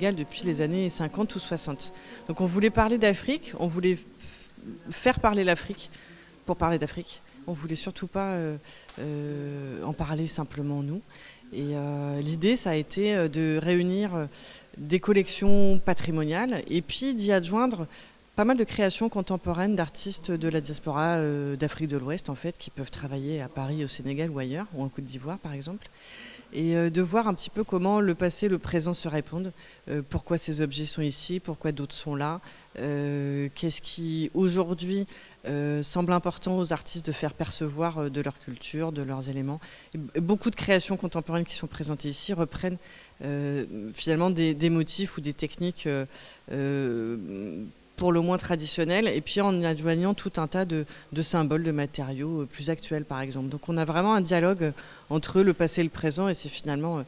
Sénégal depuis les années 50 ou 60. Donc on voulait parler d'Afrique, on voulait faire parler l'Afrique pour parler d'Afrique. On ne voulait surtout pas en parler simplement nous. Et l'idée, ça a été de réunir des collections patrimoniales et puis d'y adjoindre pas mal de créations contemporaines d'artistes de la diaspora d'Afrique de l'Ouest, en fait, qui peuvent travailler à Paris, au Sénégal ou ailleurs, ou en Côte d'Ivoire, par exemple. Et de voir un petit peu comment le passé et le présent se répondent, pourquoi ces objets sont ici, pourquoi d'autres sont là, qu'est-ce qui aujourd'hui semble important aux artistes de faire percevoir de leur culture, de leurs éléments. Et beaucoup de créations contemporaines qui sont présentées ici reprennent finalement des motifs ou des techniques pour le moins traditionnelles, et puis en adjoignant tout un tas de symboles, de matériaux plus actuels par exemple. Donc on a vraiment un dialogue entre le passé et le présent, et c'est finalement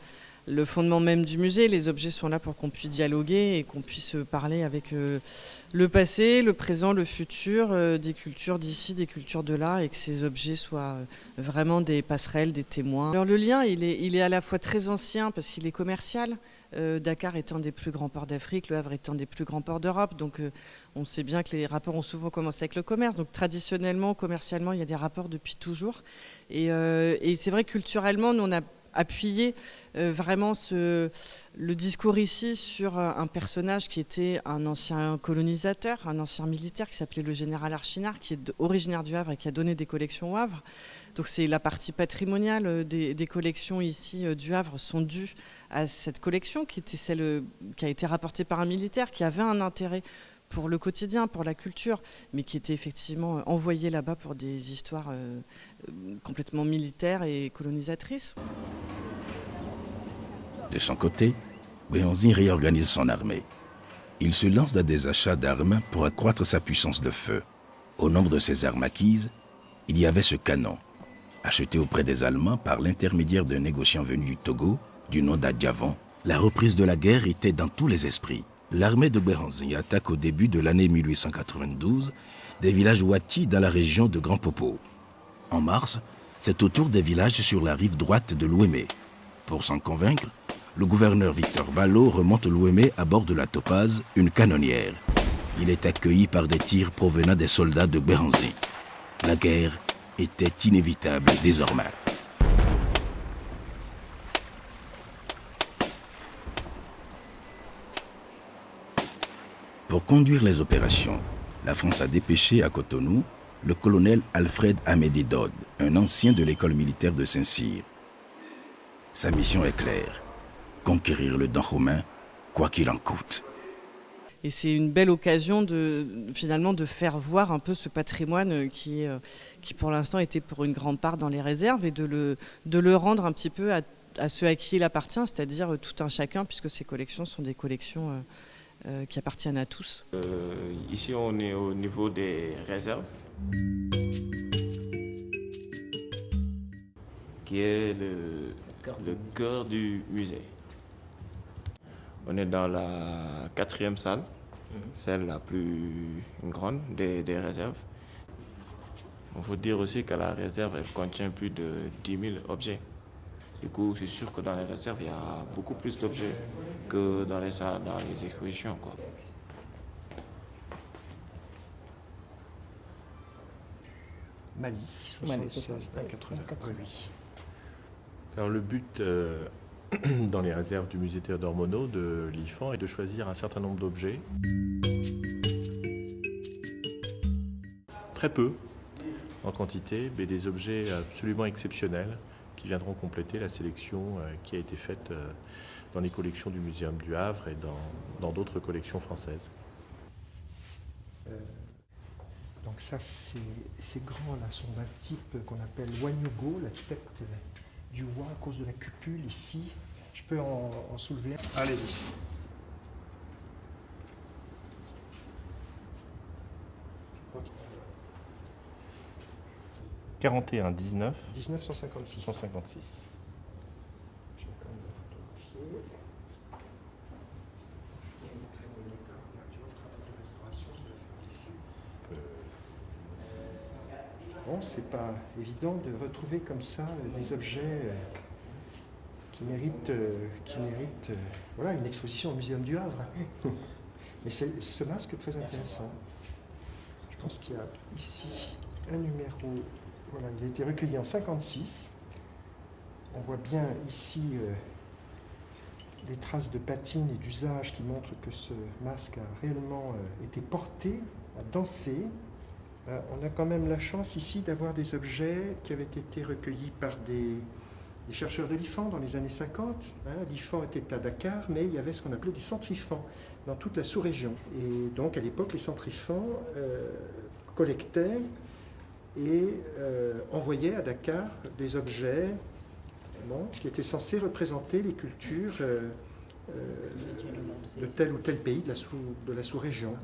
le fondement même du musée. Les objets sont là pour qu'on puisse dialoguer et qu'on puisse parler avec le passé, le présent, le futur, des cultures d'ici, des cultures de là, et que ces objets soient vraiment des passerelles, des témoins. Alors le lien, il est à la fois très ancien parce qu'il est commercial. Dakar étant des plus grands ports d'Afrique, Le Havre étant des plus grands ports d'Europe. Donc on sait bien que les rapports ont souvent commencé avec le commerce. Donc traditionnellement, commercialement, il y a des rapports depuis toujours. Et c'est vrai que culturellement, nous on a appuyé vraiment le discours ici sur un personnage qui était un ancien colonisateur, un ancien militaire qui s'appelait le général Archinard, qui est originaire du Havre et qui a donné des collections au Havre. Donc c'est la partie patrimoniale des collections ici du Havre sont dues à cette collection qui était celle qui a été rapportée par un militaire qui avait un intérêt pour le quotidien, pour la culture, mais qui était effectivement envoyé là-bas pour des histoires complètement militaires et colonisatrices. De son côté, Béhanzin réorganise son armée. Il se lance dans des achats d'armes pour accroître sa puissance de feu. Au nombre de ces armes acquises, il y avait ce canon, acheté auprès des Allemands par l'intermédiaire d'un négociant venu du Togo, du nom d'Adjavan. La reprise de la guerre était dans tous les esprits. L'armée de Béhanzin attaque au début de l'année 1892 des villages Ouati dans la région de Grand Popo. En mars, c'est au tour des villages sur la rive droite de l'Ouémé. Pour s'en convaincre, le gouverneur Victor Ballot remonte l'Ouémé à bord de la Topaze, une canonnière. Il est accueilli par des tirs provenant des soldats de Béhanzin. La guerre était inévitable désormais. Pour conduire les opérations, la France a dépêché à Cotonou le colonel Alfred Amédée Dodd, un ancien de l'école militaire de Saint-Cyr. Sa mission est claire, conquérir le Dahomey, quoi qu'il en coûte. Et c'est une belle occasion finalement de faire voir un peu ce patrimoine qui pour l'instant était pour une grande part dans les réserves, et de le rendre un petit peu à ceux à qui il appartient, c'est-à-dire tout un chacun, puisque ces collections sont des collections qui appartiennent à tous. Ici, on est au niveau des réserves, qui est le cœur du musée. On est dans la 4e salle, celle la plus grande des réserves. Il faut dire aussi que la réserve elle contient plus de 10 000 objets. Du coup, c'est sûr que dans les réserves, il y a beaucoup plus d'objets que dans les salles, dans les expositions, quoi. Mali, 76, 80. Alors le but dans les réserves du musée Théodore Monod de l'IFAN est de choisir un certain nombre d'objets. Très peu en quantité, mais des objets absolument exceptionnels qui viendront compléter la sélection qui a été faite dans les collections du Muséum du Havre et dans d'autres collections françaises. Donc ça, ces grands-là sont d'un type qu'on appelle Wanyugo, la tête du roi à cause de la cupule ici. Je peux en soulever un. Allez-y. « 41-19 1956. 156. Je vais quand même la photographier. Il y a une très bonne état. Regarde, tu vois, le travail de restauration qui doit faire dessus. Bon, c'est pas évident de retrouver comme ça des objets qui qui mérite voilà, une exposition au Muséum du Havre. Mais ce masque est très intéressant. Je pense qu'il y a ici un numéro, voilà, il a été recueilli en 1956. On voit bien ici les traces de patine et d'usage qui montrent que ce masque a réellement été porté, a dansé. On a quand même la chance ici d'avoir des objets qui avaient été recueillis par des chercheurs de l'IFAN dans les années 50. L'IFAN était à Dakar, mais il y avait ce qu'on appelait des centrifans dans toute la sous-région. Et donc à l'époque, les centrifans collectaient et envoyaient à Dakar des objets qui étaient censés représenter les cultures de tel ou tel pays de la sous-région.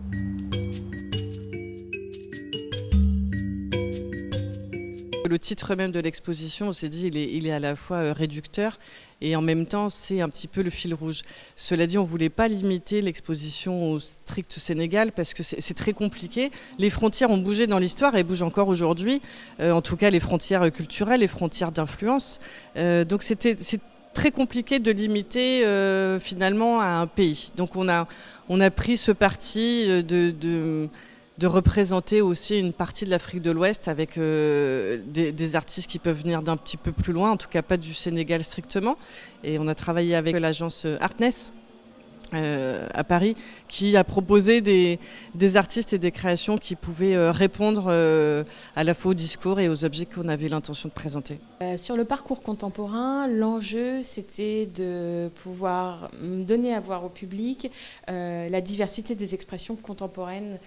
Le titre même de l'exposition, on s'est dit, il est à la fois réducteur et en même temps, c'est un petit peu le fil rouge. Cela dit, on ne voulait pas limiter l'exposition au strict Sénégal parce que c'est très compliqué. Les frontières ont bougé dans l'histoire et bougent encore aujourd'hui, en tout cas les frontières culturelles, les frontières d'influence. Donc c'est très compliqué de limiter finalement à un pays. Donc on a pris ce parti de représenter aussi une partie de l'Afrique de l'Ouest avec des artistes qui peuvent venir d'un petit peu plus loin, en tout cas pas du Sénégal strictement. Et on a travaillé avec l'agence Artness à Paris, qui a proposé des artistes et des créations qui pouvaient répondre à la fois au discours et aux objets qu'on avait l'intention de présenter. Sur le parcours contemporain, l'enjeu c'était de pouvoir donner à voir au public la diversité des expressions contemporaines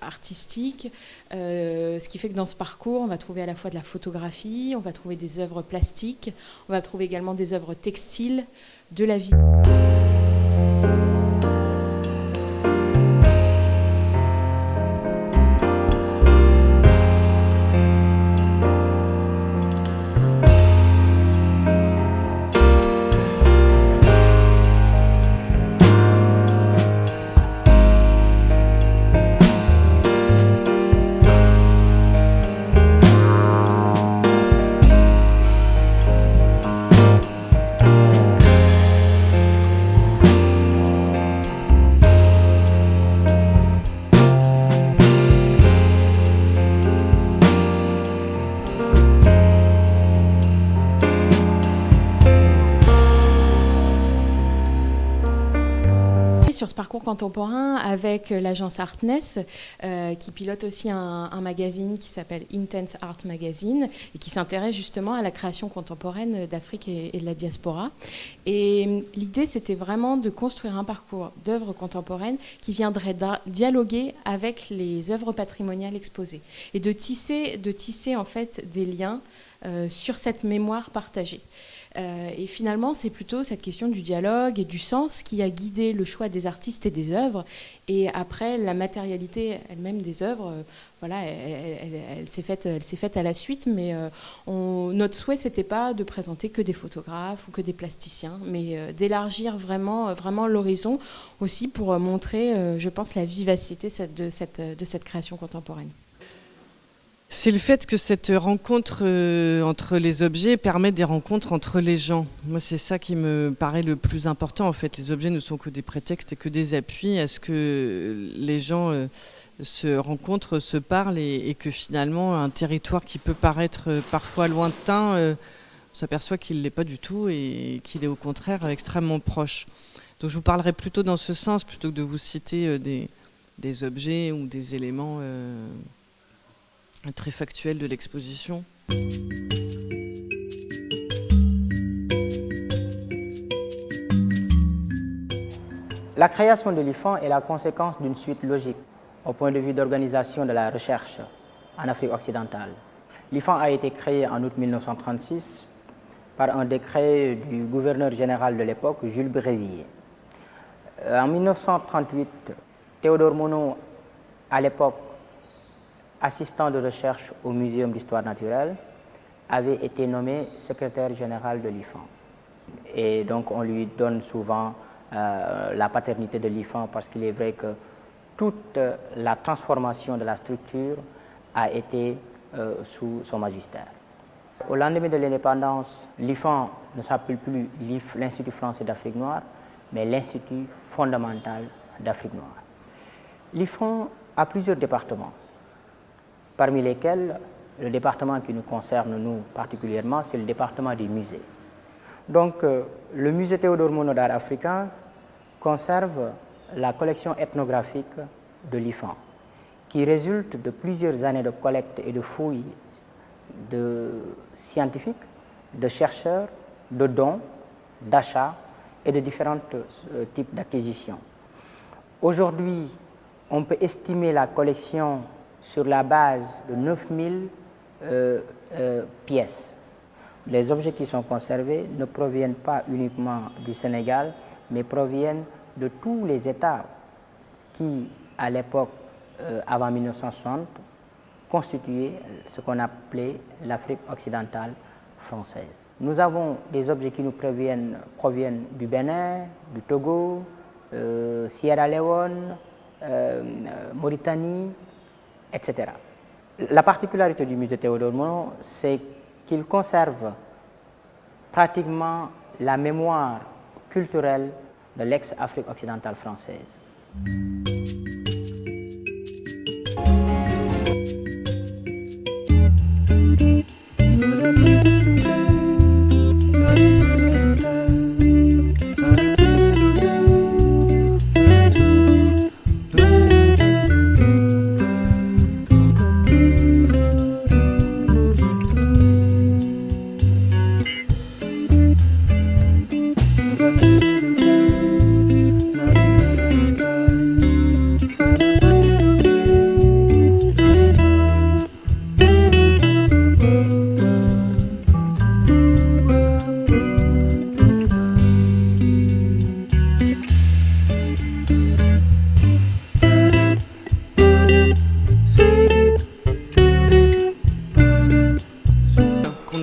artistiques, ce qui fait que dans ce parcours on va trouver à la fois de la photographie, on va trouver des œuvres plastiques, on va trouver également des œuvres textiles, de la vie. Sur ce parcours contemporain avec l'agence Artness qui pilote aussi un magazine qui s'appelle Intense Art Magazine et qui s'intéresse justement à la création contemporaine d'Afrique et de la diaspora. Et l'idée c'était vraiment de construire un parcours d'œuvres contemporaines qui viendrait dialoguer avec les œuvres patrimoniales exposées et de tisser en fait des liens sur cette mémoire partagée. Et finalement, c'est plutôt cette question du dialogue et du sens qui a guidé le choix des artistes et des œuvres. Et après, la matérialité elle-même des œuvres, voilà, elle s'est faite à la suite. Mais notre souhait, c'était pas de présenter que des photographes ou que des plasticiens, mais d'élargir vraiment l'horizon aussi pour montrer, je pense, la vivacité de cette création contemporaine. C'est le fait que cette rencontre entre les objets permet des rencontres entre les gens. Moi, c'est ça qui me paraît le plus important. En fait, les objets ne sont que des prétextes et que des appuis à ce que les gens se rencontrent, se parlent et que finalement, un territoire qui peut paraître parfois lointain, on s'aperçoit qu'il ne l'est pas du tout et qu'il est au contraire extrêmement proche. Donc, je vous parlerai plutôt dans ce sens plutôt que de vous citer des objets ou des éléments très factuel de l'exposition. La création de l'IFAN est la conséquence d'une suite logique au point de vue d'organisation de la recherche en Afrique occidentale. L'IFAN a été créé en août 1936 par un décret du gouverneur général de l'époque, Jules Brévilliers. En 1938, Théodore Monod, à l'époque assistant de recherche au Muséum d'histoire naturelle, avait été nommé secrétaire général de l'IFAN. Et donc on lui donne souvent la paternité de l'IFAN parce qu'il est vrai que toute la transformation de la structure a été sous son magistère. Au lendemain de l'indépendance, l'IFAN ne s'appelle plus l'Institut français d'Afrique noire, mais l'Institut fondamental d'Afrique noire. L'IFAN a plusieurs départements, parmi lesquels le département qui nous concerne, nous, particulièrement, c'est le département des musées. Donc, le musée Théodore Monod d'art africain conserve la collection ethnographique de l'IFAN, qui résulte de plusieurs années de collecte et de fouilles de scientifiques, de chercheurs, de dons, d'achats et de différents types d'acquisitions. Aujourd'hui, on peut estimer la collection sur la base de 9000 pièces. Les objets qui sont conservés ne proviennent pas uniquement du Sénégal, mais proviennent de tous les États qui, à l'époque, avant 1960, constituaient ce qu'on appelait l'Afrique occidentale française. Nous avons des objets qui nous proviennent du Bénin, du Togo, Sierra Leone, Mauritanie, etc. La particularité du musée Théodore Monod, c'est qu'il conserve pratiquement la mémoire culturelle de l'ex-Afrique occidentale française.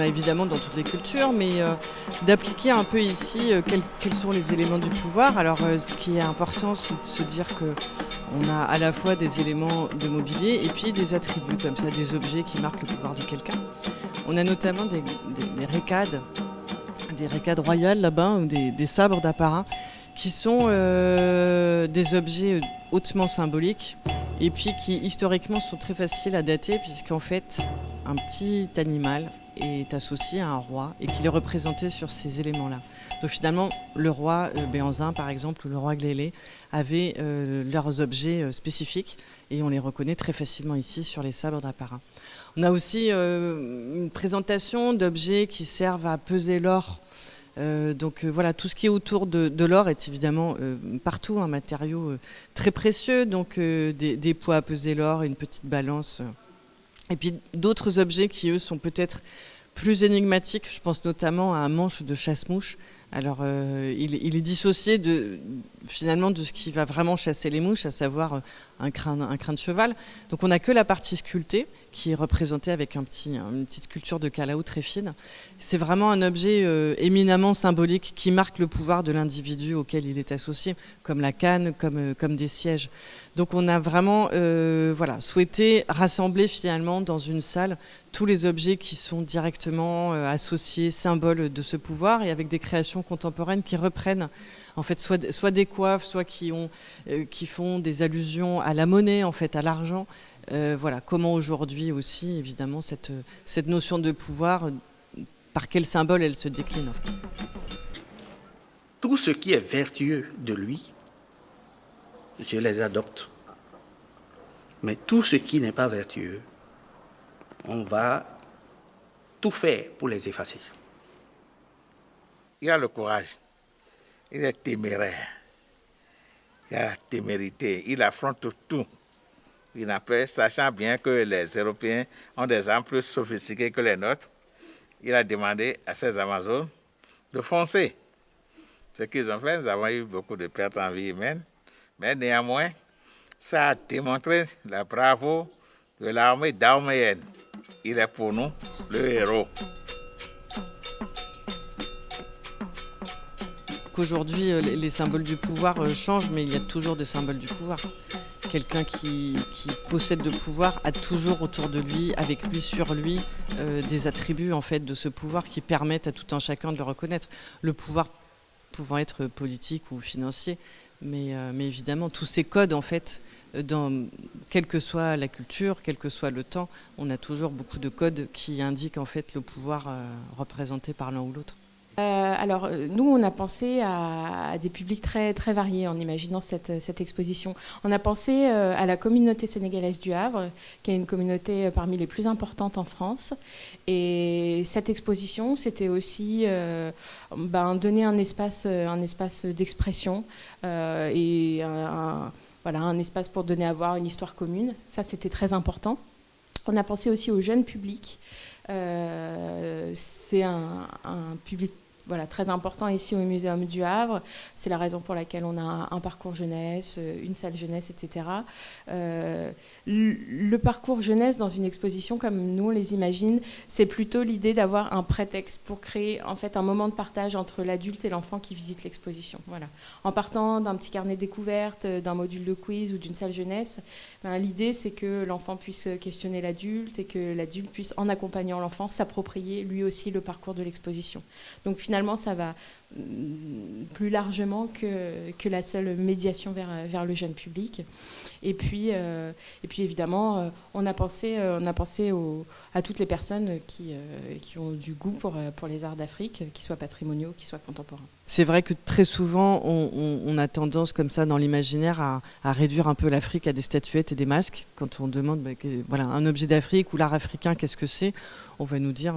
Évidemment dans toutes les cultures, mais d'appliquer un peu ici quels sont les éléments du pouvoir. Alors ce qui est important, c'est de se dire qu'on a à la fois des éléments de mobilier et puis des attributs comme ça, des objets qui marquent le pouvoir de quelqu'un. On a notamment des récades royales là-bas, ou des sabres d'apparat, qui sont des objets hautement symboliques et puis qui historiquement sont très faciles à dater, puisqu'en fait un petit animal est associé à un roi et qu'il est représenté sur ces éléments-là. Donc finalement, le roi Béhanzin, par exemple, ou le roi Glélé avaient leurs objets spécifiques et on les reconnaît très facilement ici sur les sabres d'apparat. On a aussi une présentation d'objets qui servent à peser l'or. Voilà, tout ce qui est autour de l'or est évidemment partout un matériau très précieux, donc des poids à peser l'or, une petite balance. Et puis d'autres objets qui, eux, sont peut-être plus énigmatiques. Je pense notamment à un manche de chasse-mouche. Alors, il est dissocié finalement de ce qui va vraiment chasser les mouches, à savoir un crâne de cheval. Donc, on n'a que la partie sculptée, qui est représentée avec une petite sculpture de calaou très fine. C'est vraiment un objet éminemment symbolique qui marque le pouvoir de l'individu auquel il est associé, comme la canne, comme des sièges. Donc on a vraiment souhaité rassembler finalement dans une salle tous les objets qui sont directement associés, symboles de ce pouvoir, et avec des créations contemporaines qui reprennent en fait soit des coiffes, soit qui font des allusions à la monnaie, en fait, à l'argent. Voilà, comment aujourd'hui aussi, évidemment, cette notion de pouvoir, par quel symbole elle se décline. En fait. Tout ce qui est vertueux de lui, je les adopte. Mais tout ce qui n'est pas vertueux, on va tout faire pour les effacer. Il a le courage, il est téméraire, il a la témérité, il affronte tout. Il n'a peur, sachant bien que les Européens ont des armes plus sophistiquées que les nôtres. Il a demandé à ses Amazones de foncer. Ce qu'ils ont fait, nous avons eu beaucoup de pertes en vie humaine, mais néanmoins, ça a démontré la bravoure de l'armée dahoméenne. Il est pour nous le héros. Qu'aujourd'hui, les symboles du pouvoir changent, mais il y a toujours des symboles du pouvoir quelqu'un qui possède le pouvoir a toujours autour de lui, avec lui, sur lui, des attributs en fait de ce pouvoir qui permettent à tout un chacun de le reconnaître. Le pouvoir pouvant être politique ou financier, mais évidemment tous ces codes en fait, quelle que soit la culture, quel que soit le temps, on a toujours beaucoup de codes qui indiquent en fait le pouvoir représenté par l'un ou l'autre. Alors, nous, on a pensé à des publics très, très variés en imaginant cette exposition. On a pensé à la communauté sénégalaise du Havre, qui est une communauté parmi les plus importantes en France. Et cette exposition, c'était aussi donner un espace d'expression et un espace pour donner à voir une histoire commune. Ça, c'était très important. On a pensé aussi au jeune public. C'est un public très important ici au Muséum du Havre. C'est la raison pour laquelle on a un parcours jeunesse, une salle jeunesse, etc. Le parcours jeunesse dans une exposition comme nous on les imagine, c'est plutôt l'idée d'avoir un prétexte pour créer en fait un moment de partage entre l'adulte et l'enfant qui visite l'exposition. Voilà. En partant d'un petit carnet découverte, d'un module de quiz ou d'une salle jeunesse, l'idée c'est que l'enfant puisse questionner l'adulte et que l'adulte puisse, en accompagnant l'enfant, s'approprier lui aussi le parcours de l'exposition. Donc finalement, ça va plus largement que la seule médiation vers le jeune public. Et puis évidemment, on a pensé à toutes les personnes qui ont du goût pour les arts d'Afrique, qu'ils soient patrimoniaux, qu'ils soient contemporains. C'est vrai que très souvent, on a tendance comme ça dans l'imaginaire à réduire un peu l'Afrique à des statuettes et des masques. Quand on demande un objet d'Afrique ou l'art africain, qu'est-ce que c'est ? On va nous dire...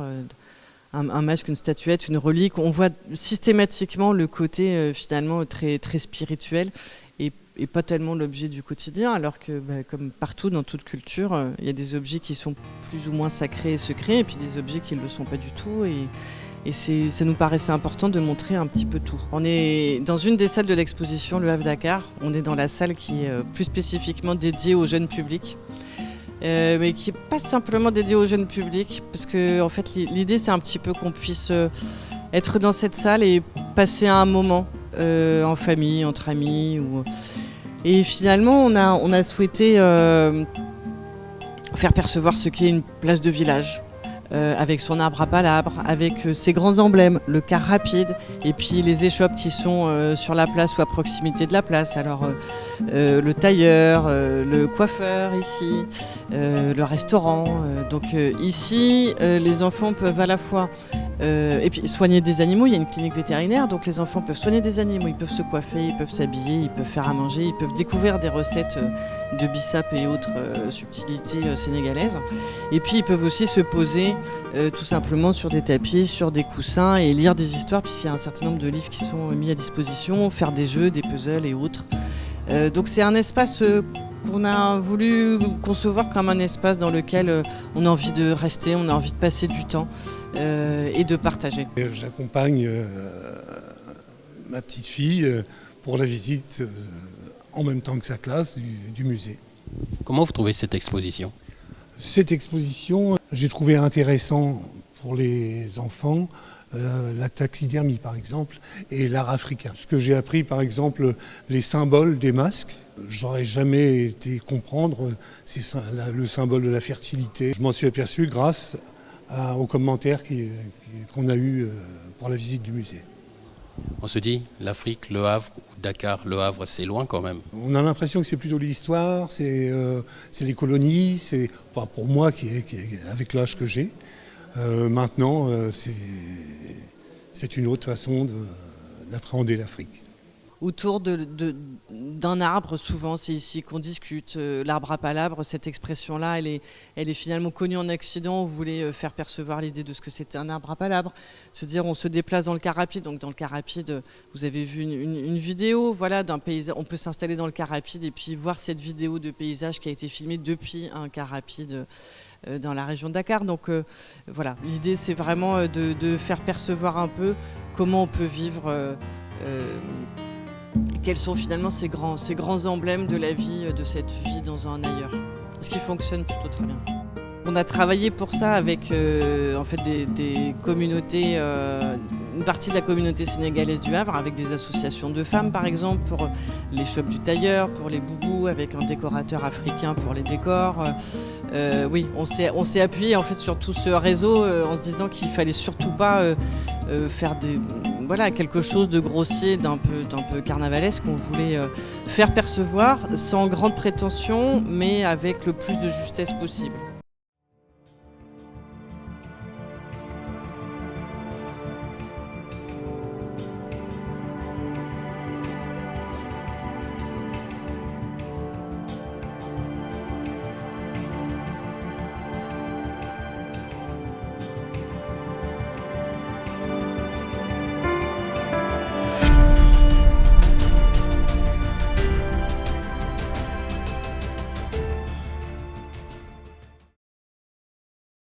un masque, une statuette, une relique. On voit systématiquement le côté finalement très, très spirituel et pas tellement l'objet du quotidien, alors que comme partout dans toute culture, il y a des objets qui sont plus ou moins sacrés et secrets, et puis des objets qui ne le sont pas du tout. Et ça nous paraissait important de montrer un petit peu tout. On est dans une des salles de l'exposition, le Havre Dakar. On est dans la salle qui est plus spécifiquement dédiée au jeune public. Mais qui n'est pas simplement dédié au jeune public, parce que en fait, l'idée c'est un petit peu qu'on puisse être dans cette salle et passer un moment en famille, entre amis. Et finalement, on a souhaité faire percevoir ce qu'est une place de village, avec son arbre à palabres, avec ses grands emblèmes, le car rapide, et puis les échoppes qui sont sur la place ou à proximité de la place. Alors le tailleur, le coiffeur ici, le restaurant. Donc ici, les enfants peuvent à la fois et puis soigner des animaux. Il y a une clinique vétérinaire, donc les enfants peuvent soigner des animaux, ils peuvent se coiffer, ils peuvent s'habiller, ils peuvent faire à manger, ils peuvent découvrir des recettes de bissap et autres subtilités sénégalaises. Et puis ils peuvent aussi se poser tout simplement sur des tapis, sur des coussins et lire des histoires, puisqu'il y a un certain nombre de livres qui sont mis à disposition, faire des jeux, des puzzles et autres. Donc c'est un espace qu'on a voulu concevoir comme un espace dans lequel on a envie de rester, on a envie de passer du temps et de partager. J'accompagne ma petite fille pour la visite en même temps que sa classe du musée. Comment vous trouvez cette exposition ? Cette exposition, j'ai trouvé intéressant pour les enfants la taxidermie par exemple et l'art africain. Ce que j'ai appris par exemple, les symboles des masques, j'aurais jamais été comprendre, c'est le symbole de la fertilité. Je m'en suis aperçu grâce aux commentaires qu'on a eus pour la visite du musée. On se dit, l'Afrique, Le Havre, Dakar, Le Havre, c'est loin quand même. On a l'impression que c'est plutôt l'histoire, c'est les colonies, c'est pour moi qui avec l'âge que j'ai. Maintenant, c'est une autre façon d'appréhender l'Afrique. Autour d'un arbre, souvent c'est ici qu'on discute. L'arbre à palabres, cette expression-là, elle est finalement connue en Occident. On voulait faire percevoir l'idée de ce que c'était un arbre à palabres. Se dire, on se déplace dans le car rapide. Donc dans le car rapide, vous avez vu une vidéo, voilà, d'un paysage. On peut s'installer dans le car rapide et puis voir cette vidéo de paysage qui a été filmée depuis un car rapide dans la région de Dakar. Donc voilà, l'idée c'est vraiment de faire percevoir un peu comment on peut vivre. Quels sont finalement ces grands emblèmes de la vie, de cette vie dans un ailleurs. Ce qui fonctionne plutôt très bien. On a travaillé pour ça avec en fait des communautés une partie de la communauté sénégalaise du Havre, avec des associations de femmes par exemple, pour les shops du tailleur, pour les boubous, avec un décorateur africain pour les décors. Oui, on s'est appuyé en fait sur tout ce réseau en se disant qu'il fallait surtout pas faire quelque chose de grossier, d'un peu carnavalesque. On voulait faire percevoir sans grande prétention, mais avec le plus de justesse possible.